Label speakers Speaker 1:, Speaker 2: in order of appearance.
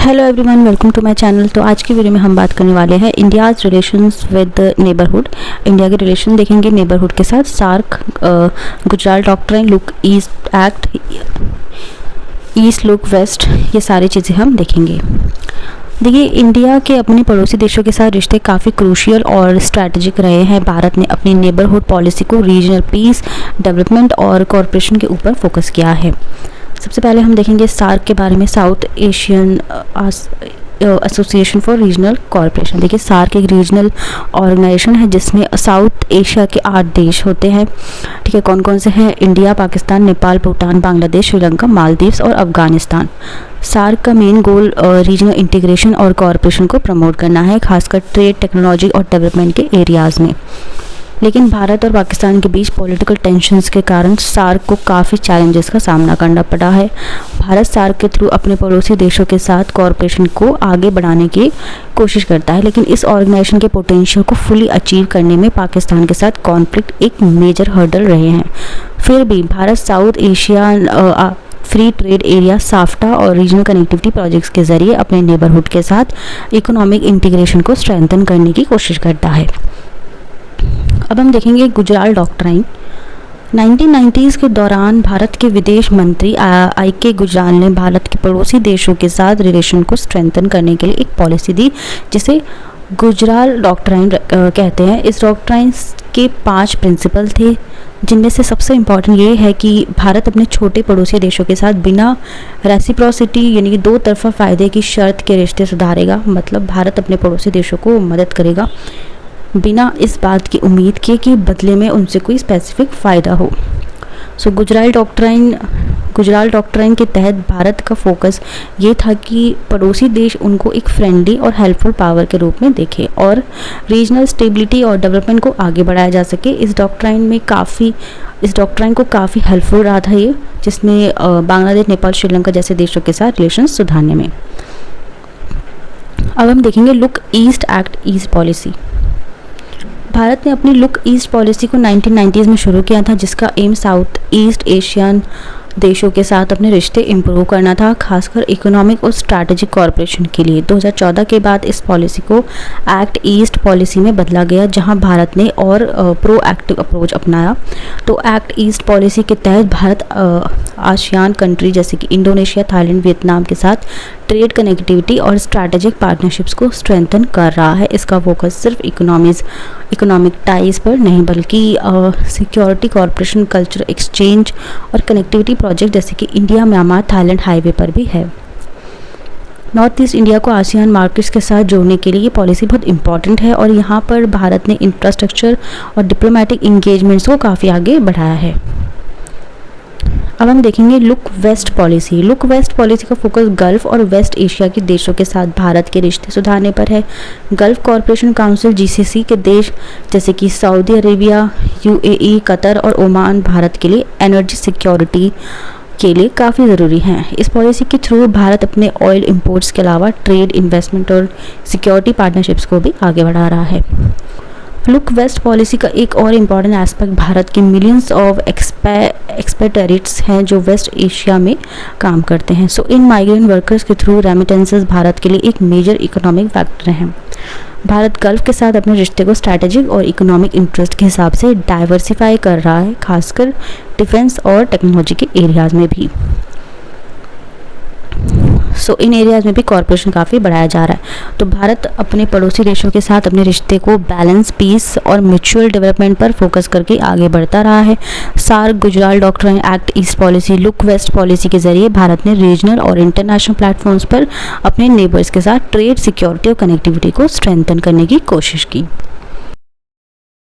Speaker 1: Hello everyone, welcome to my channel. तो आज की वीडियो में हम बात करने वाले हैं India's relations with neighbourhood. India के रिलेशन देखेंगे नेबरहुड के साथ। SAARC, Gujral doctrine, look east act, east look west, ये सारी चीज़ें हम देखेंगे। देखिए, इंडिया के अपने पड़ोसी देशों के साथ रिश्ते काफ़ी क्रूशियल और स्ट्रैटेजिक रहे हैं। भारत ने अपनी नेबरहुड पॉलिसी को रीजनल पीस, डेवलपमेंट और कॉरपोरेशन के ऊपर फोकस किया है। सबसे पहले हम देखेंगे सार्क के बारे में, south Asian association for regional corporation. देखिए, सार्क एक रीजनल ऑर्गेनाइजेशन है जिसमें साउथ एशिया के 8 देश होते हैं। ठीक है, कौन कौन से हैं? इंडिया, पाकिस्तान, नेपाल, भूटान, बांग्लादेश, श्रीलंका, मालदीव्स और अफगानिस्तान। सार्क का मेन गोल रीजनल इंटीग्रेशन और कॉरपोरेशन को प्रमोट करना है, खासकर ट्रेड, टेक्नोलॉजी और डेवलपमेंट के एरियाज़ में। लेकिन भारत और पाकिस्तान के बीच पॉलिटिकल टेंशन्स के कारण सार्क को काफ़ी चैलेंजेस का सामना करना पड़ा है। भारत सार्क के थ्रू अपने पड़ोसी देशों के साथ कॉरपोरेशन को आगे बढ़ाने की कोशिश करता है, लेकिन इस ऑर्गेनाइजेशन के पोटेंशियल को फुली अचीव करने में पाकिस्तान के साथ कॉन्फ्लिक्ट एक मेजर हर्डल रहे हैं। फिर भी Bharat south Asia free trade area, SAFTA और रीजनल कनेक्टिविटी प्रोजेक्ट्स के जरिए अपने नेबरहुड के साथ इकोनॉमिक इंटीग्रेशन को स्ट्रेंथन करने की कोशिश करता है। अब हम देखेंगे गुजराल डॉक्ट्राइन। 1990s के दौरान भारत के विदेश मंत्री आई.के. गुजराल ने भारत के पड़ोसी देशों के साथ रिलेशन को स्ट्रेंथन करने के लिए एक पॉलिसी दी जिसे गुजराल डॉक्ट्राइन कहते हैं। इस डॉक्ट्राइन के 5 प्रिंसिपल थे, जिनमें से सबसे इम्पॉर्टेंट ये है कि भारत अपने छोटे पड़ोसी देशों के साथ बिना रेसिप्रोसिटी यानी कि दो तरफा फ़ायदे की शर्त के रिश्ते सुधारेगा। मतलब भारत अपने पड़ोसी देशों को मदद करेगा बिना इस बात की उम्मीद के कि बदले में उनसे कोई स्पेसिफिक फ़ायदा हो। सो गुजराल डॉक्ट्राइन के तहत भारत का फोकस ये था कि पड़ोसी देश उनको एक फ्रेंडली और हेल्पफुल पावर के रूप में देखें और रीजनल स्टेबिलिटी और डेवलपमेंट को आगे बढ़ाया जा सके। इस डॉक्ट्राइन को काफ़ी हेल्पफुल रहा था ये, जिसमें बांग्लादेश, नेपाल, श्रीलंका जैसे देशों के साथ रिलेशन सुधारने में। अब हम देखेंगे look east act, east policy. Bharat ने अपनी लुक ईस्ट पॉलिसी को 1990s में शुरू किया था, जिसका एम साउथ ईस्ट एशियन देशों के साथ अपने रिश्ते इम्प्रूव करना था, खासकर इकोनॉमिक और स्ट्रैटेजिक कॉरपोरेशन के लिए। 2014 के बाद इस पॉलिसी को एक्ट ईस्ट पॉलिसी में बदला गया, जहां भारत ने और प्रोएक्टिव अप्रोच अपनाया। तो एक्ट ईस्ट पॉलिसी के तहत भारत आसियान कंट्री जैसे कि इंडोनेशिया, थाईलैंड, वियतनाम के साथ ट्रेड कनेक्टिविटी और स्ट्रैटेजिक पार्टनरशिप्स को स्ट्रेंथन कर रहा है। इसका फोकस सिर्फ इकोनॉमिक टाइज पर नहीं, बल्कि सिक्योरिटी, कॉरपोरेशन, कल्चर एक्सचेंज और कनेक्टिविटी प्रोजेक्ट जैसे कि इंडिया, म्यांमार, थाईलैंड हाईवे पर भी है। नॉर्थ ईस्ट इंडिया को आसियान मार्केट्स के साथ जोड़ने के लिए ये पॉलिसी बहुत इंपॉर्टेंट है और यहाँ पर भारत ने इंफ्रास्ट्रक्चर और डिप्लोमेटिक इंगेजमेंट्स को काफ़ी आगे बढ़ाया है। अब हम देखेंगे look west policy. Look west policy का फोकस गल्फ और वेस्ट एशिया के देशों के साथ भारत के रिश्ते सुधारने पर है। गल्फ कॉरपोरेशन काउंसिल जीसीसी के देश जैसे कि सऊदी अरेबिया, यूएई, कतर और ओमान भारत के लिए एनर्जी सिक्योरिटी के लिए काफ़ी ज़रूरी हैं। इस पॉलिसी के थ्रू भारत अपने ऑयल इंपोर्ट्स के अलावा ट्रेड, इन्वेस्टमेंट और सिक्योरिटी पार्टनरशिप्स को भी आगे बढ़ा रहा है। लुक वेस्ट पॉलिसी का एक और इम्पॉर्टेंट एस्पेक्ट भारत के मिलियंस ऑफ एक्सपेटरिट्स हैं जो वेस्ट एशिया में काम करते हैं। सो इन माइग्रेंट वर्कर्स के थ्रू रेमिटेंसेस भारत के लिए एक मेजर इकोनॉमिक फैक्टर हैं। भारत गल्फ के साथ अपने रिश्ते को स्ट्रैटेजिक और इकोनॉमिक इंटरेस्ट के हिसाब से डाइवर्सिफाई कर रहा है, खासकर डिफेंस और टेक्नोलॉजी के एरियाज़ में भी। सो इन एरियाज़ में भी कॉरपोरेशन काफ़ी बढ़ाया जा रहा है। तो भारत अपने पड़ोसी देशों के साथ अपने रिश्ते को बैलेंस, पीस और म्यूचुअल डेवलपमेंट पर फोकस करके आगे बढ़ता रहा है। SAARC, Gujral doctrine, act east policy, look west policy के जरिए भारत ने रीजनल और इंटरनेशनल प्लेटफॉर्म्स पर अपने नेबर्स के साथ ट्रेड, सिक्योरिटी और कनेक्टिविटी को स्ट्रेंथन करने की कोशिश की।